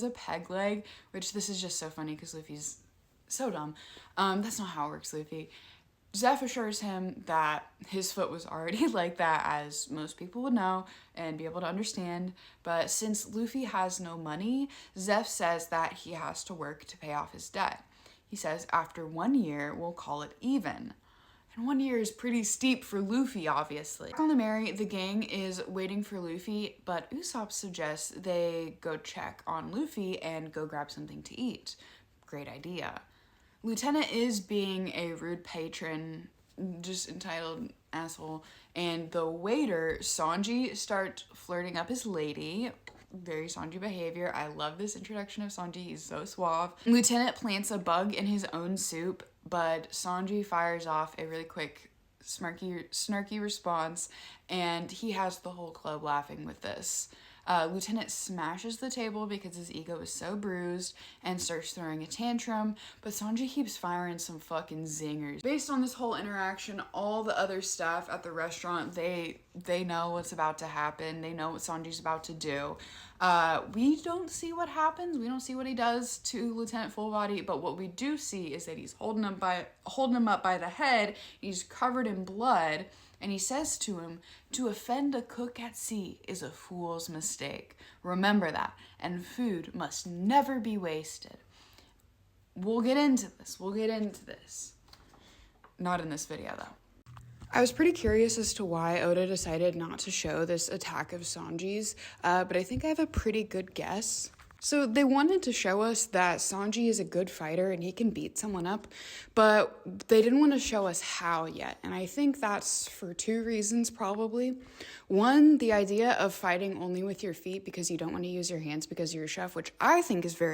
a peg leg, which this is just so funny because Luffy's so dumb. That's not how it works, Luffy. Zeph assures him that his foot was already like that, as most people would know and be able to understand. But since Luffy has no money, Zeph says that he has to work to pay off his debt. He says after 1 year, we'll call it even. And 1 year is pretty steep for Luffy, obviously. On the Merry, the gang is waiting for Luffy, but Usopp suggests they go check on Luffy and go grab something to eat. Great idea. Lieutenant is being a rude patron, just entitled asshole, and the waiter, Sanji, starts flirting up his lady. Very Sanji behavior. I love this introduction of Sanji. He's so suave. Lieutenant plants a bug in his own soup, but Sanji fires off a really quick snarky response, and he has the whole club laughing with this. Lieutenant smashes the table because his ego is so bruised and starts throwing a tantrum, but Sanji keeps firing some fucking zingers. Based on this whole interaction, all the other staff at the restaurant, they know what's about to happen. They know what Sanji's about to do. We don't see what happens. We don't see what he does to Lieutenant Fullbody, but what we do see is that he's holding him up by the head. He's covered in blood. And he says to him, to offend a cook at sea is a fool's mistake. Remember that. And food must never be wasted. We'll get into this. Not in this video, though. I was pretty curious as to why Oda decided not to show this attack of Sanji's, but I think I have a pretty good guess. So they wanted to show us that Sanji is a good fighter and he can beat someone up, but they didn't want to show us how yet. And I think that's for 2 reasons, probably. One, the idea of fighting only with your feet because you don't want to use your hands because you're a chef, which I think is very